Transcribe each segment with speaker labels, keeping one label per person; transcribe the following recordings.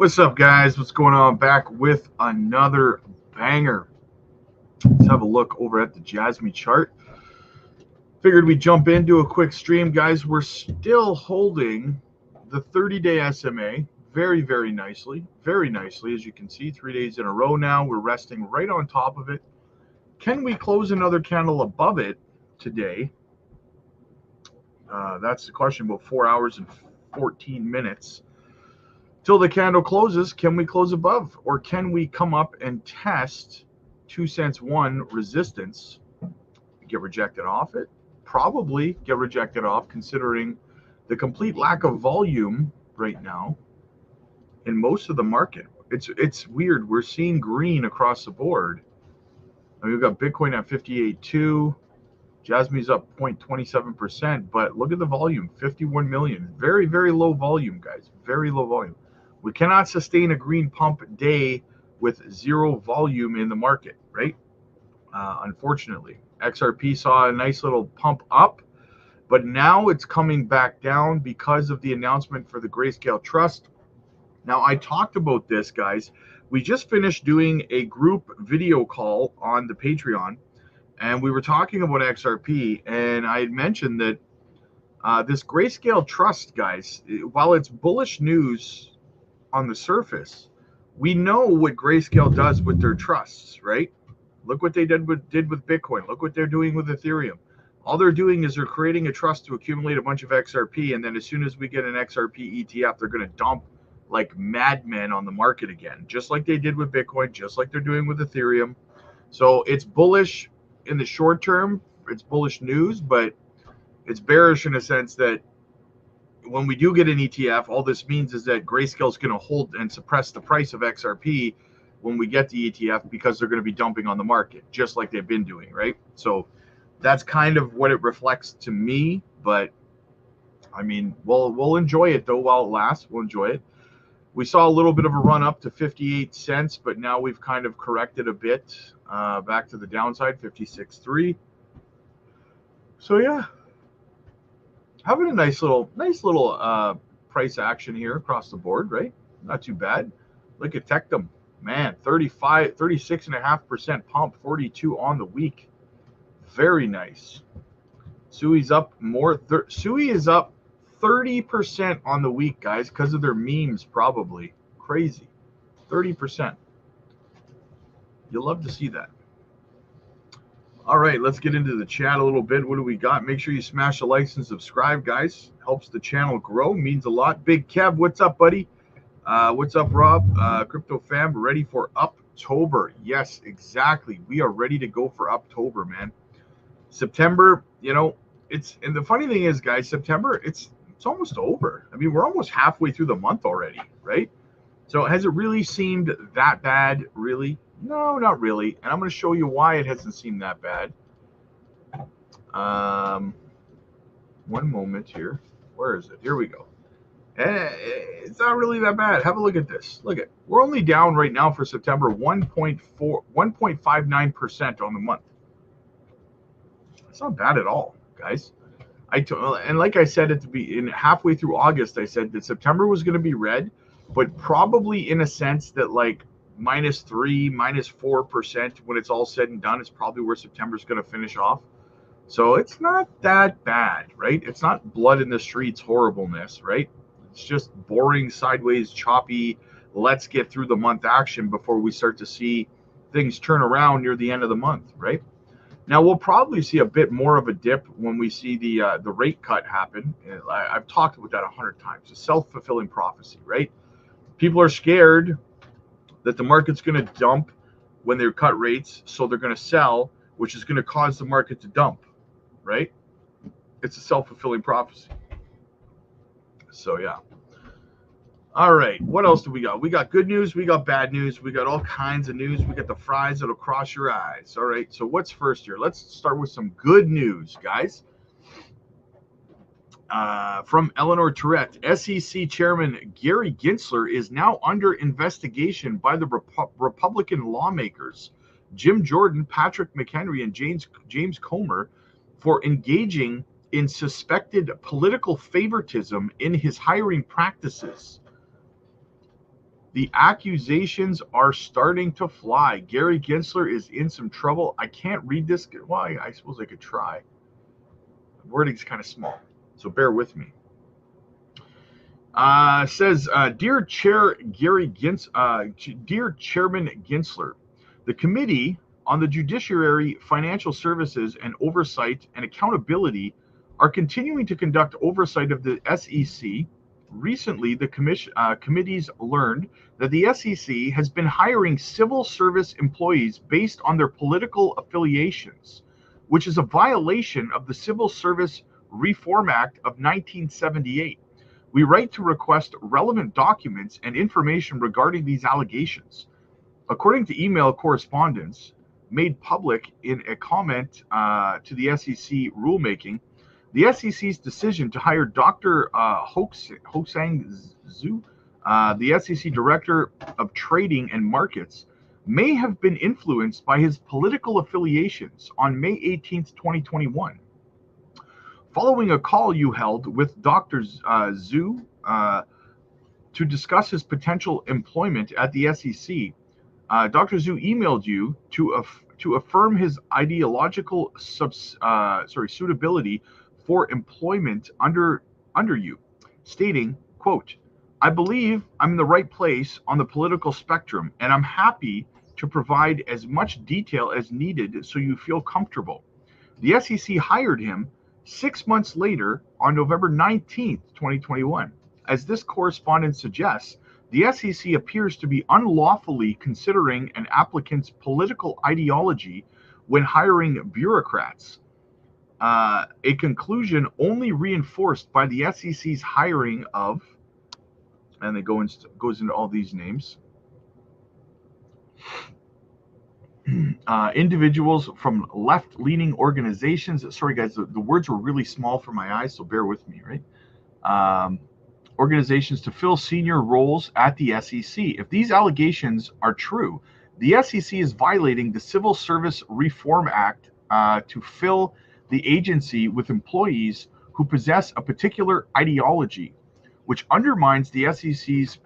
Speaker 1: What's up, guys? What's going on? Back with another banger. Let's have a look over at the JASMY chart. Figured we'd jump into a quick stream, guys. We're still holding the 30-day SMA very nicely. Very nicely, as you can see, 3 days in a row now. We're resting right on top of it. Can we close another candle above it today? That's the question. About 4 hours and 14 minutes. Till the candle closes, can we close above? Or can we come up and test 2 cents 1 resistance? Get rejected off it? Probably get rejected off, considering the complete lack of volume right now in most of the market. It's weird. We're seeing green across the board. I mean, we've got Bitcoin at 58.2. JASMY's up 0.27%, but look at the volume, 51 million. Very low volume, guys. Very low volume. We cannot sustain a green pump day with zero volume in the market, right? Unfortunately, XRP saw a nice little pump up, but now it's coming back down because of the announcement for the Grayscale Trust. Now, I talked about this, guys. We just finished doing a group video call on the Patreon, and we were talking about XRP, and I had mentioned that this Grayscale Trust, guys, while it's bullish news on the surface, we know what Grayscale does with their trusts, right? Look what they did with Bitcoin. Look what they're doing with Ethereum. All they're doing is they're creating a trust to accumulate a bunch of XRP, and then as soon as we get an XRP ETF, they're going to dump like madmen on the market again, just like they did with Bitcoin, just like they're doing with Ethereum. So it's bullish in the short term. It's bullish news, but it's bearish in a sense that when we do get an ETF, all this means is that Grayscale is going to hold and suppress the price of XRP when we get the ETF, because they're going to be dumping on the market, just like they've been doing, right? So that's kind of what it reflects to me, but I mean, we'll enjoy it though while it lasts. We'll enjoy it. We saw a little bit of a run up to 58 cents, but now we've kind of corrected a bit back to the downside, 56.3. So yeah, having a nice little price action here across the board, right? Not too bad. Look at Tectum, man, 36.5% pump, 42 on the week. Very nice. Sui's up more. Sui is up 30% on the week, guys, because of their memes, probably. Crazy. 30%. You'll love to see that. All right, let's get into the chat a little bit. What do we got? Make sure you smash the likes and subscribe, guys. Helps the channel grow, means a lot. Big Kev, what's up, buddy? What's up, Rob? Crypto fam, ready for October? Yes, exactly. We are ready to go for October, man. September, you know, and the funny thing is, guys, September, it's almost over. I mean, we're almost halfway through the month already, right? So has it really seemed that bad, really? No, not really. And I'm going to show you why it hasn't seemed that bad. One moment here. Where is it? Here we go. It's not really that bad. Have a look at this. Look at, we're only down right now for September 1.59% on the month. It's not bad at all, guys. And like I said halfway through August, I said that September was going to be red, but probably in a sense that like -3, -4% when it's all said and done is probably where September's going to finish off. So it's not that bad, right? It's not blood in the streets horribleness, right? It's just boring, sideways, choppy, let's get through the month action before we start to see things turn around near the end of the month, right? Now, we'll probably see a bit more of a dip when we see the rate cut happen. I've talked about that 100 times. A self-fulfilling prophecy, right? People are scared that the market's going to dump when they cut rates, so they're going to sell, which is going to cause the market to dump, right? It's a self-fulfilling prophecy. So, yeah. All right, what else do we got? We got good news, we got bad news, we got all kinds of news. We got the fries that'll cross your eyes. All right, so what's first here? Let's start with some good news, guys. From Eleanor Tourette, SEC Chairman Gary Gensler is now under investigation by the Republican lawmakers, Jim Jordan, Patrick McHenry, and James Comer, for engaging in suspected political favoritism in his hiring practices. The accusations are starting to fly. Gary Gensler is in some trouble. I can't read this. Well, I suppose I could try. The wording's kind of small, so bear with me. Says, Dear Chairman Gensler, the Committee on the Judiciary, Financial Services, and Oversight and Accountability are continuing to conduct oversight of the SEC. Recently, the committees learned that the SEC has been hiring civil service employees based on their political affiliations, which is a violation of the Civil Service Reform Act of 1978. We write to request relevant documents and information regarding these allegations. According to email correspondence made public in a comment to the SEC rulemaking, the SEC's decision to hire Dr. Hosang Zhu, the SEC Director of Trading and Markets, may have been influenced by his political affiliations on May 18, 2021. Following a call you held with Dr. Zhu to discuss his potential employment at the SEC, Dr. Zhu emailed you to affirm his ideological suitability for employment under you, stating, quote, I believe I'm in the right place on the political spectrum, and I'm happy to provide as much detail as needed so you feel comfortable. The SEC hired him 6 months later on November 19th, 2021. As this correspondence suggests, the SEC appears to be unlawfully considering an applicant's political ideology when hiring bureaucrats. A conclusion only reinforced by the SEC's hiring of, and it goes into all these names, individuals from left-leaning organizations. Sorry, guys, the words were really small for my eyes, so bear with me, right? Organizations to fill senior roles at the SEC. If these allegations are true, the SEC is violating the Civil Service Reform Act to fill the agency with employees who possess a particular ideology, which undermines the SEC's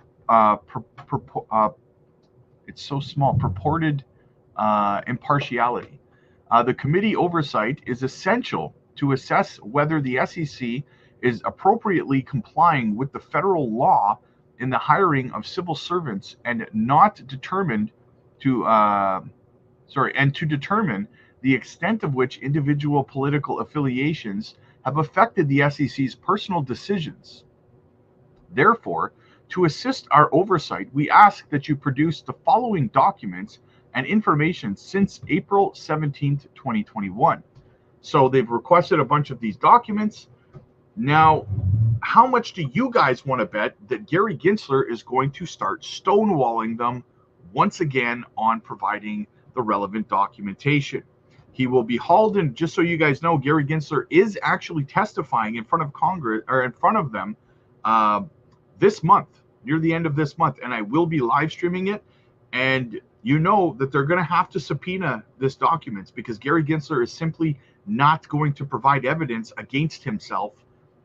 Speaker 1: it's so small, purported impartiality. The committee oversight is essential to assess whether the SEC is appropriately complying with the federal law in the hiring of civil servants and determine the extent of which individual political affiliations have affected the SEC's personal decisions. Therefore, to assist our oversight, we ask that you produce the following documents and information since April 17th, 2021. So they've requested a bunch of these documents. Now, how much do you guys want to bet that Gary Gensler is going to start stonewalling them once again on providing the relevant documentation? He will be hauled in. Just so you guys know, Gary Gensler is actually testifying in front of Congress, or in front of them, this month, near the end of this month, and I will be live streaming it. And you know that they're going to have to subpoena this documents because Gary Gensler is simply not going to provide evidence against himself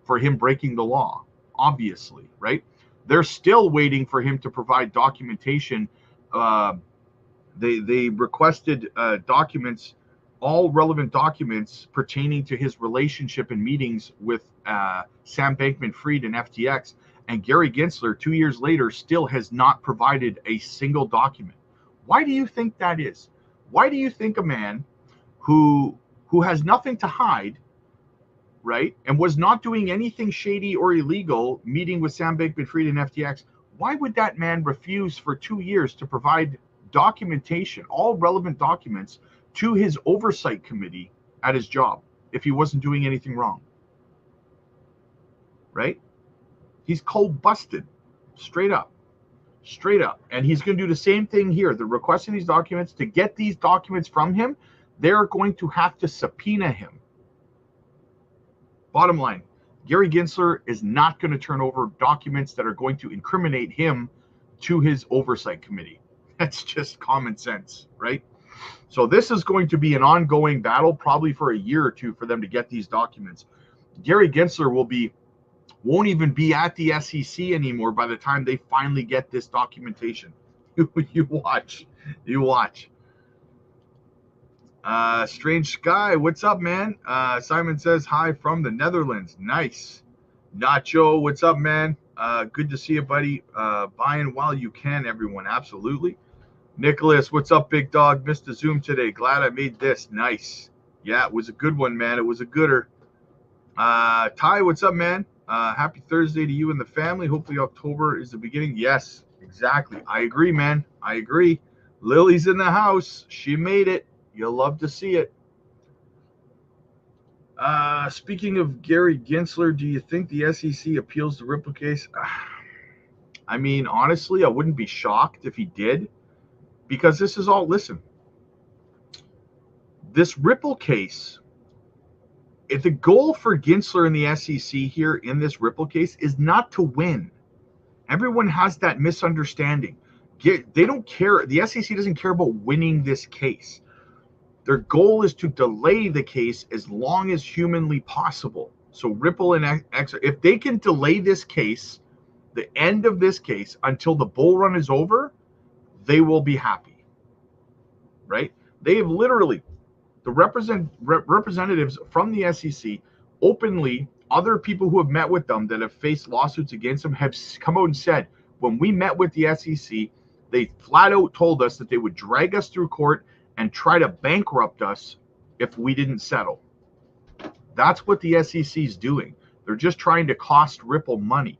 Speaker 1: for him breaking the law, obviously, right? They're still waiting for him to provide documentation. They requested documents, all relevant documents pertaining to his relationship and meetings with Sam Bankman-Fried and FTX. And Gary Gensler, 2 years later, still has not provided a single document. Why do you think that is? Why do you think a man who has nothing to hide, right, and was not doing anything shady or illegal, meeting with Sam Bankman-Fried and FTX, why would that man refuse for 2 years to provide documentation, all relevant documents, to his oversight committee at his job if he wasn't doing anything wrong? Right? He's cold busted, straight up. And he's going to do the same thing here. They're requesting these documents. To get these documents from him, they're going to have to subpoena him. Bottom line, Gary Gensler is not going to turn over documents that are going to incriminate him to his oversight committee. That's just common sense, right? So this is going to be an ongoing battle, probably for a year or two, for them to get these documents. Gary Gensler will be won't even be at the SEC anymore by the time they finally get this documentation. You watch. You watch. Strange Sky, what's up, man? Simon says hi from the Netherlands. Nice. Nacho, what's up, man? Good to see you, buddy. Buying while you can, everyone. Absolutely. Nicholas, what's up, big dog? Missed the Zoom today. Glad I made this. Nice. Yeah, it was a good one, man. It was a gooder. Ty, what's up, man? Happy Thursday to you and the family. Hopefully October is the beginning. Yes, exactly. I agree, man. I agree. Lily's in the house. She made it. You'll love to see it. Speaking of Gary Gensler, do you think the SEC appeals the Ripple case? I mean, honestly, I wouldn't be shocked if he did, because this is all, listen, this Ripple case, if the goal for Gensler and the SEC here in this Ripple case is not to win. Everyone has that misunderstanding. They don't care. The SEC doesn't care about winning this case. Their goal is to delay the case as long as humanly possible. So Ripple and X, if they can delay this case, the end of this case, until the bull run is over, they will be happy, right? They have literally, the representatives from the SEC openly, other people who have met with them that have faced lawsuits against them have come out and said, when we met with the SEC, they flat out told us that they would drag us through court and try to bankrupt us if we didn't settle. That's what the SEC is doing. They're just trying to cost Ripple money,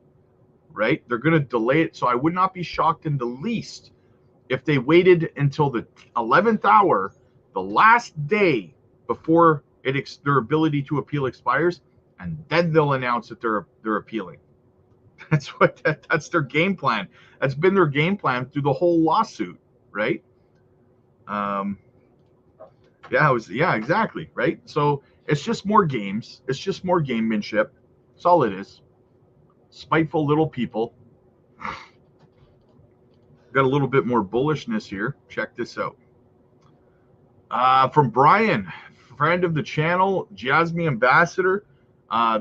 Speaker 1: right? They're going to delay it. So I would not be shocked in the least if they waited until the 11th hour, the last day before their ability to appeal expires, and then they'll announce that they're appealing. That's their game plan. That's been their game plan through the whole lawsuit, right? Yeah, exactly, right? So it's just more games. It's just more gamemanship. That's all it is. Spiteful little people. Got a little bit more bullishness here. Check this out. From Brian, friend of the channel, JASMY ambassador.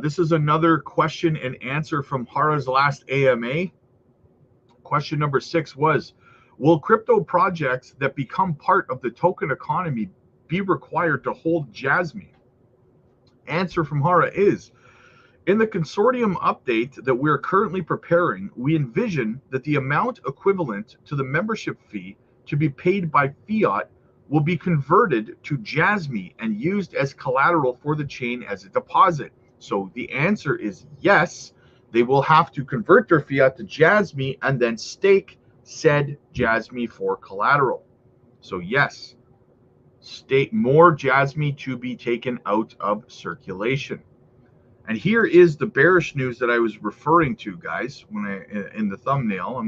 Speaker 1: This is another question and answer from Hara's last AMA. Question number 6 was, will crypto projects that become part of the token economy be required to hold JASMY? Answer from Hara is, in the consortium update that we're currently preparing, we envision that the amount equivalent to the membership fee to be paid by fiat will be converted to JASMY and used as collateral for the chain as a deposit. So the answer is yes, they will have to convert their fiat to JASMY and then stake said JASMY for collateral. So yes, stake more JASMY to be taken out of circulation. And here is the bearish news that I was referring to, guys, when in the thumbnail.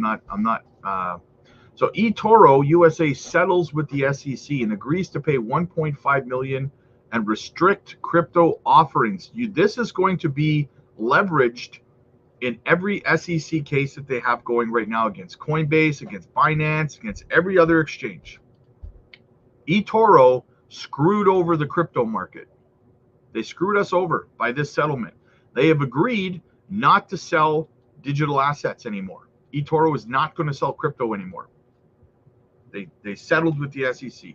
Speaker 1: So Etoro USA settles with the SEC and agrees to pay $1.5 million and restrict crypto offerings. This is going to be leveraged in every SEC case that they have going right now against Coinbase, against Binance, against every other exchange. Etoro screwed over the crypto market. They screwed us over by this settlement. They have agreed not to sell digital assets anymore. Etoro is not going to sell crypto anymore. They settled with the SEC.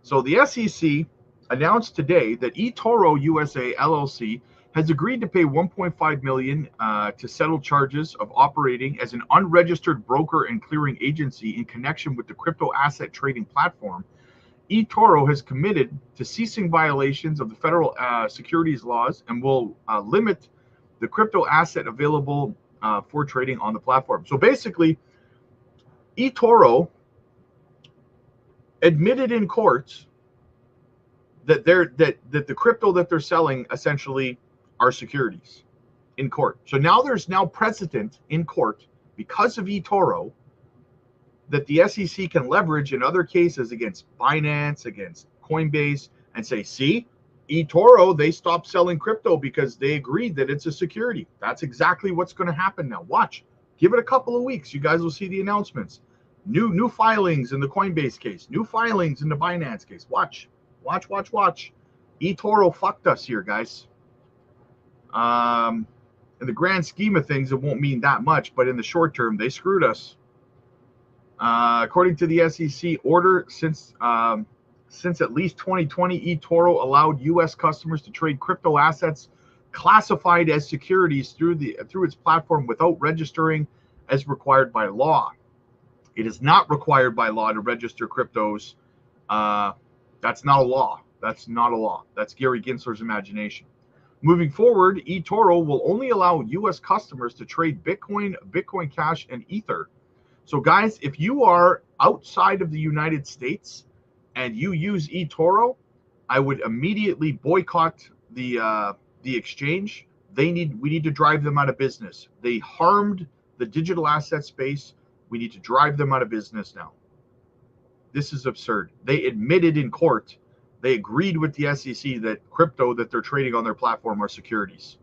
Speaker 1: So the SEC announced today that Etoro USA LLC has agreed to pay $1.5 million to settle charges of operating as an unregistered broker and clearing agency in connection with the crypto asset trading platform. Etoro has committed to ceasing violations of the federal securities laws and will limit the crypto asset available for trading on the platform. So basically, Etoro admitted in court that the crypto that they're selling essentially are securities in court. So now there's precedent in court because of Etoro that the SEC can leverage in other cases against Binance, against Coinbase, and say, see, Etoro, they stopped selling crypto because they agreed that it's a security. That's exactly what's going to happen now. Watch. Give it a couple of weeks. You guys will see the announcements. New filings in the Coinbase case. New filings in the Binance case. Watch. Watch. Etoro fucked us here, guys. In the grand scheme of things, it won't mean that much, but in the short term, they screwed us. According to the SEC order, since at least 2020, eToro allowed U.S. customers to trade crypto assets classified as securities through its platform without registering as required by law. It is not required by law to register cryptos. That's not a law. That's not a law. That's Gary Gensler's imagination. Moving forward, eToro will only allow U.S. customers to trade Bitcoin, Bitcoin Cash, and Ether. So, guys, if you are outside of the United States and you use eToro, I would immediately boycott the exchange. We need to drive them out of business. They harmed the digital asset space. We need to drive them out of business now. This is absurd. They admitted in court, they agreed with the SEC that crypto that they're trading on their platform are securities.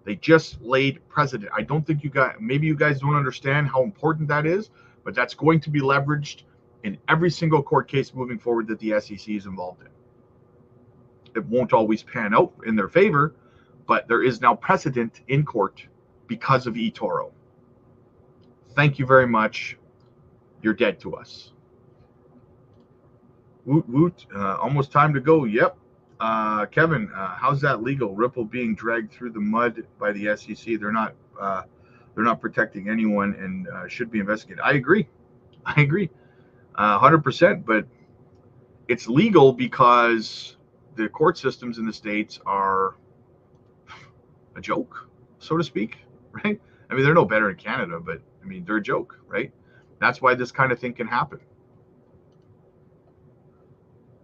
Speaker 1: They just laid precedent. I don't think maybe you guys don't understand how important that is, but that's going to be leveraged in every single court case moving forward that the SEC is involved in. It won't always pan out in their favor, but there is now precedent in court because of eToro. Thank you very much. You're dead to us. Woot woot. Almost time to go. Yep. Kevin, how's that legal? Ripple being dragged through the mud by the SEC. They're not protecting anyone and should be investigated. I agree. 100%. But it's legal because the court systems in the States are a joke, so to speak, right? I mean, they're no better in Canada, but I mean, they're a joke, right? That's why this kind of thing can happen.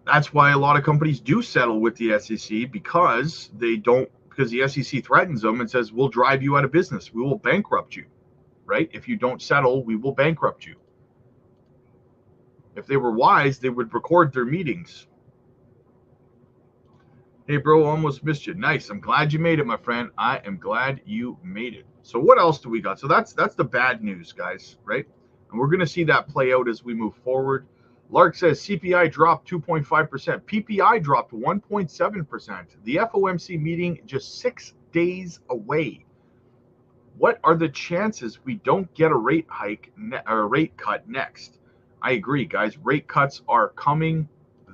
Speaker 1: That's why a lot of companies do settle with the SEC because the SEC threatens them and says, we'll drive you out of business. We will bankrupt you, right? If you don't settle, we will bankrupt you. If they were wise, they would record their meetings. Hey, bro, almost missed you. Nice. I'm glad you made it, my friend. I am glad you made it. So what else do we got? So that's the bad news, guys, right? And we're going to see that play out as we move forward. Lark says CPI dropped 2.5%. PPI dropped 1.7%. The FOMC meeting just 6 days away. What are the chances we don't get a rate cut next? I agree, guys. Rate cuts are coming.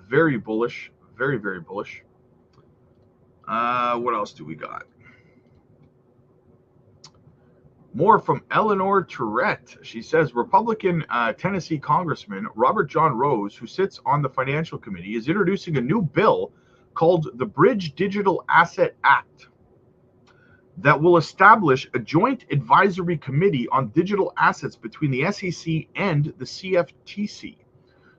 Speaker 1: Very bullish. Very, very bullish. What else do we got? More from Eleanor Tourette. She says Republican Tennessee Congressman Robert John Rose, who sits on the Financial Committee, is introducing a new bill called the Bridge Digital Asset Act that will establish a joint advisory committee on digital assets between the SEC and the CFTC.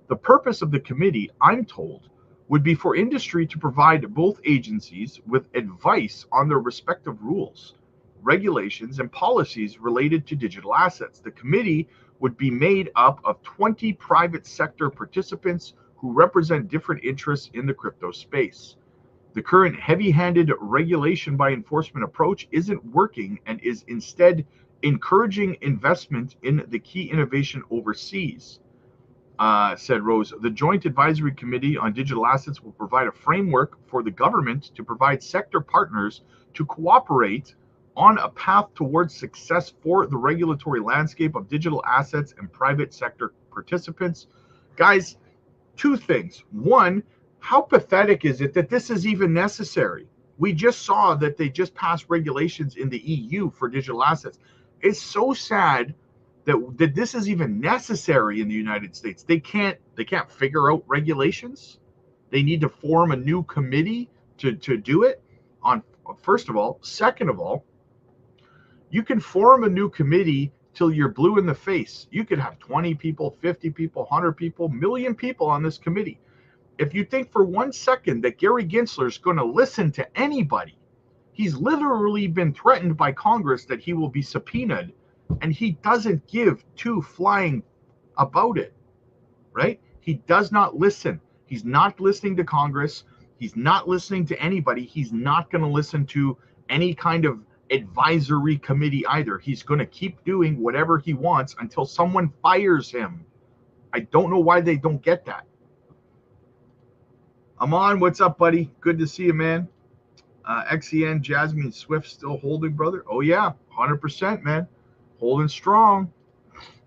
Speaker 1: The purpose of the committee, I'm told, would be for industry to provide both agencies with advice on their respective rules, regulations, and policies related to digital assets. The committee would be made up of 20 private sector participants who represent different interests in the crypto space. The current heavy-handed regulation by enforcement approach isn't working and is instead encouraging investment in the key innovation overseas, said Rose. The Joint Advisory Committee on Digital Assets will provide a framework for the government to provide sector partners to cooperate on a path towards success for the regulatory landscape of digital assets and private sector participants. Guys, two things. One, how pathetic is it that this is even necessary? We just saw that they just passed regulations in the EU for digital assets. It's so sad that this is even necessary in the United States. They can't figure out regulations. They need to form a new committee to do it. First of all. Second of all, you can form a new committee till you're blue in the face. You could have 20 people, 50 people, 100 people, million people on this committee. If you think for 1 second that Gary Gensler is going to listen to anybody, he's literally been threatened by Congress that he will be subpoenaed, and he doesn't give two flying about it, right? He does not listen. He's not listening to Congress. He's not listening to anybody. He's not going to listen to any kind of advisory committee either. He's going to keep doing whatever he wants until someone fires him. I don't know why they don't get that. Aman, what's up, buddy? Good to see you, man. XEN, Jasmy, and Swift still holding, brother? Oh, yeah, 100%, man. Holding strong.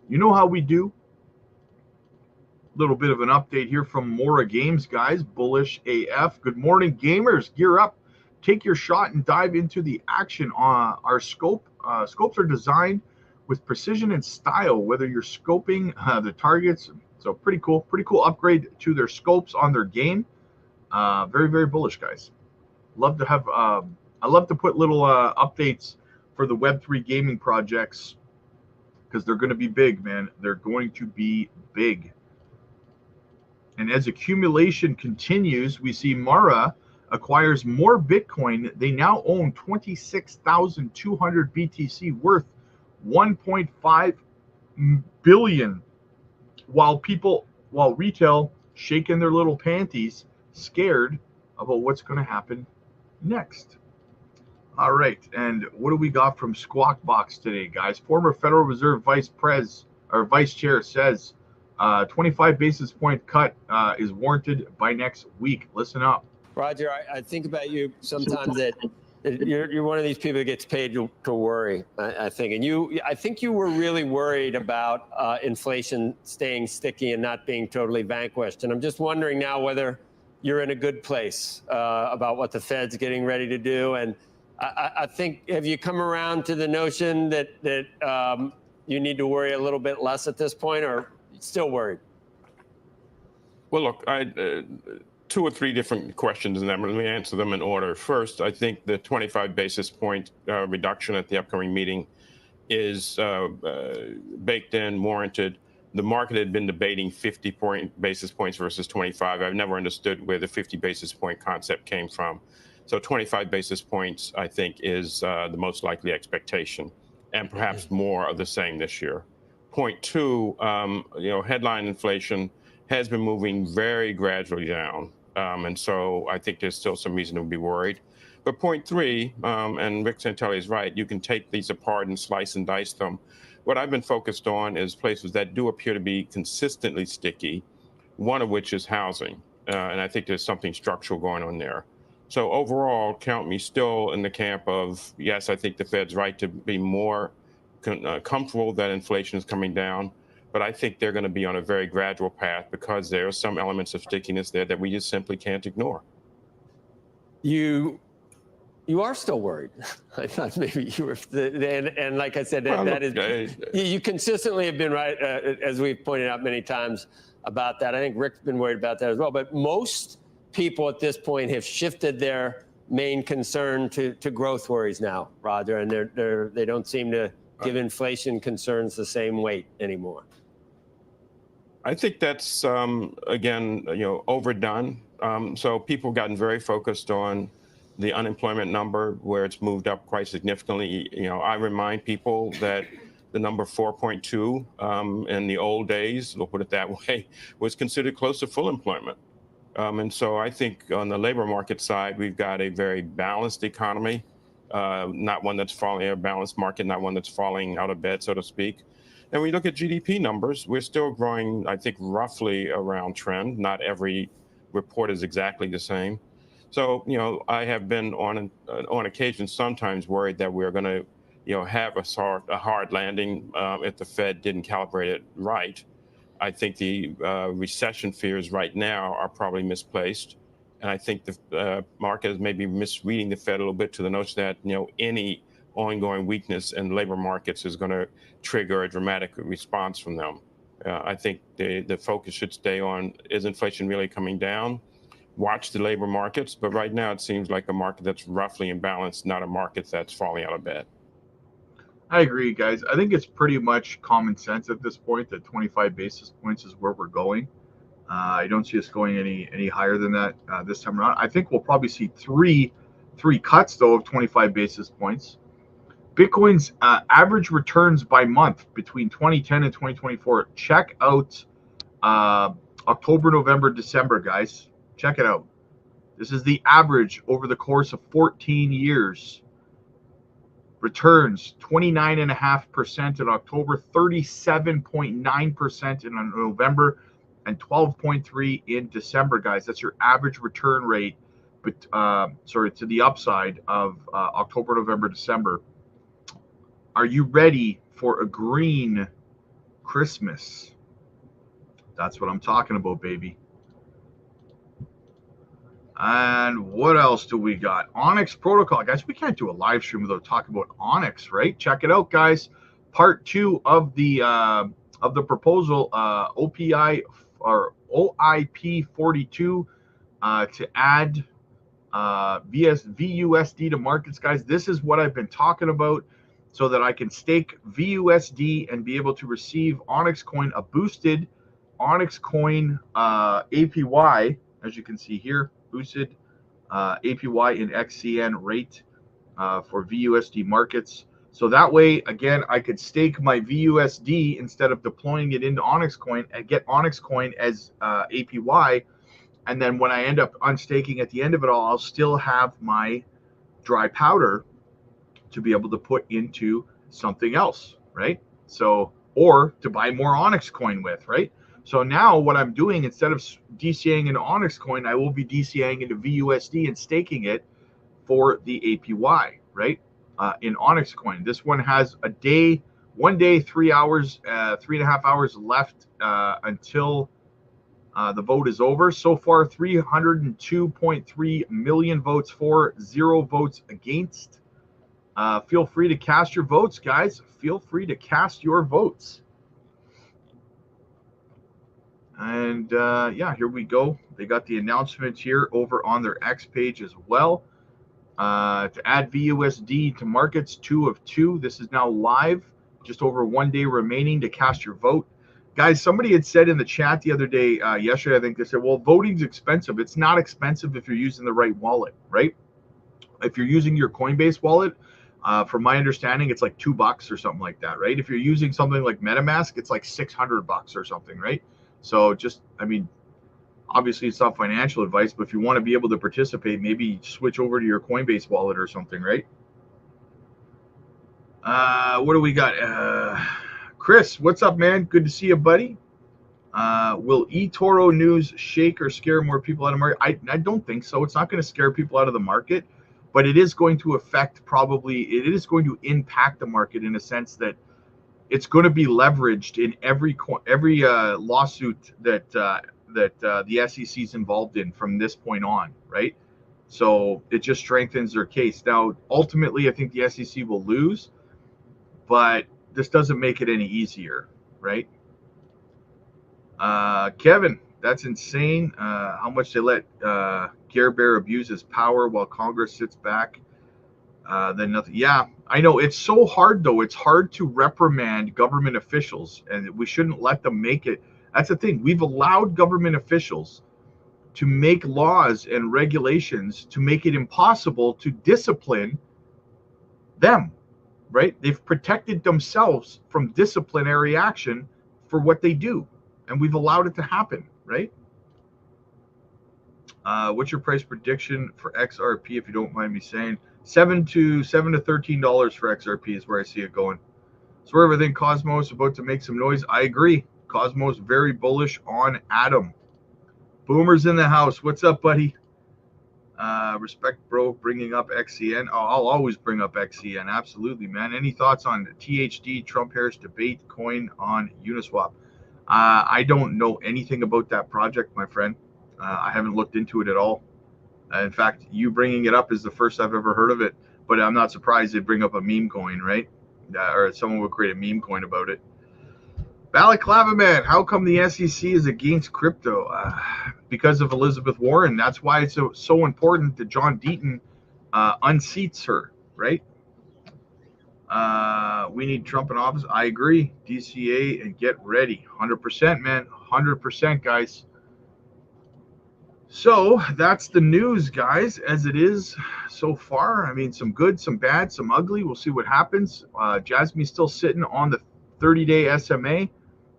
Speaker 1: You know how we do. Little bit of an update here from Mora Games, guys. Bullish AF. Good morning, gamers. Gear up. Take your shot and dive into the action. Our scopes are designed with precision and style, whether you're scoping the targets. So pretty cool upgrade to their scopes on their game. Very, very bullish, guys. Love to have, I love to put little updates for the Web3 gaming projects because they're going to be big, man. They're going to be big. And as accumulation continues, we see Mara acquires more Bitcoin. They now own 26,200 BTC worth 1.5 billion, while retail shaking their little panties, scared about what's going to happen next. All right, and what do we got from Squawk Box today, guys? Former Federal Reserve Vice Chair says 25 basis point cut is warranted by next week. Listen up.
Speaker 2: Roger, I think about you sometimes that you're one of these people that gets paid to worry, I think. And I think you were really worried about inflation staying sticky and not being totally vanquished. And I'm just wondering now whether you're in a good place about what the Fed's getting ready to do. And I think, have you come around to the notion that you need to worry a little bit less at this point, or still worried?
Speaker 3: Well, look, two or three different questions in them. Let me answer them in order. First, I think the 25 basis point reduction at the upcoming meeting is baked in, warranted. The market had been debating 50 basis points versus 25. I've never understood where the 50 basis point concept came from. So 25 basis points, I think, is the most likely expectation, and perhaps more of the same this year. Point two, headline inflation has been moving very gradually down. And so I think there's still some reason to be worried. But point three, and Rick Santelli is right, you can take these apart and slice and dice them. What I've been focused on is places that do appear to be consistently sticky, one of which is housing. And I think there's something structural going on there. So overall, count me still in the camp of, yes, I think the Fed's right to be more comfortable that inflation is coming down. But I think they're going to be on a very gradual path because there are some elements of stickiness there that we just simply can't ignore.
Speaker 2: You are still worried. I thought maybe you were, and like I said, you consistently have been right, as we've pointed out many times about that. I think Rick's been worried about that as well. But most people at this point have shifted their main concern to growth worries now, Roger, and they don't seem to give inflation concerns the same weight anymore.
Speaker 3: I think that's, again, overdone. So people have gotten very focused on the unemployment number where it's moved up quite significantly. I remind people that the number 4.2 in the old days, we'll put it that way, was considered close to full employment. And so I think on the labor market side, we've got a very balanced economy, not one that's falling, a balanced market, not one that's falling out of bed, so to speak. And when you look at GDP numbers, we're still growing, I think, roughly around trend. Not every report is exactly the same. So, I have been on occasion sometimes worried that we're going to, have a hard landing if the Fed didn't calibrate it right. I think the recession fears right now are probably misplaced. And I think the market is maybe misreading the Fed a little bit to the notion that, any ongoing weakness in labor markets is going to trigger a dramatic response from them. I think the focus should stay on, is inflation really coming down? Watch the labor markets, but right now it seems like a market that's roughly imbalanced, not a market that's falling out of bed.
Speaker 1: I agree, guys. I think it's pretty much common sense at this point that 25 basis points is where we're going. I don't see us going any higher than that this time around. I think we'll probably see three cuts, though, of 25 basis points. Bitcoin's average returns by month between 2010 and 2024. Check out October, November, December, guys. Check it out. This is the average over the course of 14 years. Returns 29.5% in October, 37.9% in November, and 12.3% in December, guys. That's your average return rate but sorry, to the upside of October, November, December. Are you ready for a green Christmas? That's what I'm talking about, baby. And what else do we got? Onyx Protocol. Guys, we can't do a live stream without talking about Onyx, right? Check it out, guys. Part 2 of the proposal, OPI or OIP 42, to add VUSD to markets, guys. This is what I've been talking about, so that I can stake VUSD and be able to receive Onyx Coin, a boosted Onyx Coin APY, as you can see here, boosted APY in XCN rate for VUSD markets. So that way, again, I could stake my VUSD instead of deploying it into Onyx Coin and get Onyx Coin as APY. And then when I end up unstaking at the end of it all, I'll still have my dry powder to be able to put into something else, right? So, or to buy more Onyx Coin with, right? So now what I'm doing, instead of DCAing into Onyx Coin, I will be DCAing into VUSD and staking it for the APY, right? In Onyx Coin. This one has a day, 1 day, 3 hours, 3.5 hours left until the vote is over. So far, 302.3 million votes for, 0 votes against. Feel free to cast your votes, guys. Feel free to cast your votes. And yeah, here we go. They got the announcement here over on their X page as well. To add VUSD to markets, 2 of 2. This is now live. Just over 1 day remaining to cast your vote. Guys, somebody had said in the chat the other day, yesterday, I think, they said, well, voting's expensive. It's not expensive if you're using the right wallet, right? If you're using your Coinbase wallet, from my understanding, it's like $2 or something like that, right? If you're using something like MetaMask, it's like $600 or something, right? So just, I mean, obviously it's not financial advice, but if you want to be able to participate, maybe switch over to your Coinbase wallet or something, right? What do we got? Chris, what's up, man? Good to see you, buddy. Will eToro news shake or scare more people out of the market? I don't think so. It's not going to scare people out of the market, but it is going to affect, probably, it is going to impact the market in a sense that it's going to be leveraged in every lawsuit that the SEC is involved in from this point on, right? So it just strengthens their case. Now, ultimately, I think the SEC will lose, but this doesn't make it any easier, right? Kevin, that's insane. How much they let Gare Bear abuse his power while Congress sits back. Then nothing. Yeah, I know. It's so hard, though. It's hard to reprimand government officials, and we shouldn't let them make it. That's the thing. We've allowed government officials to make laws and regulations to make it impossible to discipline them, right? They've protected themselves from disciplinary action for what they do, and we've allowed it to happen, right? What's your price prediction for XRP, if you don't mind me saying? $7 to $13 for XRP is where I see it going. So where everything Cosmos about to make some noise. I agree. Cosmos very bullish on Atom. Boomer's in the house. What's up, buddy? Respect, bro, bringing up XCN. Oh, I'll always bring up XCN. Absolutely, man. Any thoughts on THD, Trump-Harris debate, coin on Uniswap? I don't know anything about that project, my friend. I haven't looked into it at all. In fact, you bringing it up is the first I've ever heard of it, but I'm not surprised they bring up a meme coin, right? Or someone would create a meme coin about it. Balaclava Man, how come the SEC is against crypto? Because of Elizabeth Warren. That's why it's so important that John Deaton unseats her, right? We need Trump in office. I agree. DCA and get ready. 100%, man. 100%, guys. So that's the news, guys, as it is so far. I mean, some good, some bad, some ugly. We'll see what happens. JASMY's still sitting on the 30-day SMA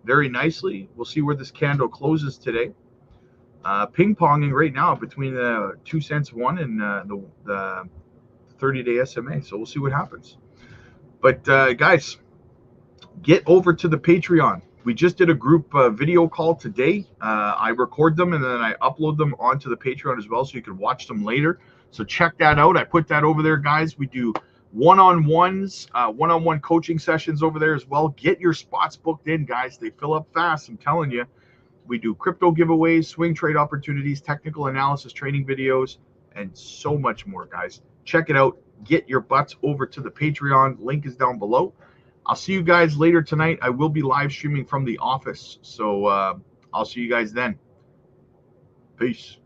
Speaker 1: very nicely. We'll see where this candle closes today. Ping-ponging right now between the 2 cents one and the 30-day SMA. So we'll see what happens. But guys, get over to the Patreon. We just did a group video call today. I record them and then I upload them onto the Patreon as well, so you can watch them later. So check that out. I put that over there, guys. We do one-on-ones, one-on-one coaching sessions over there as well. Get your spots booked in, guys. They fill up fast, I'm telling you. We do crypto giveaways, swing trade opportunities, technical analysis training videos, and so much more, guys. Check it out. Get your butts over to the Patreon. Link is down below. I'll see you guys later tonight. I will be live streaming from the office. So I'll see you guys then. Peace.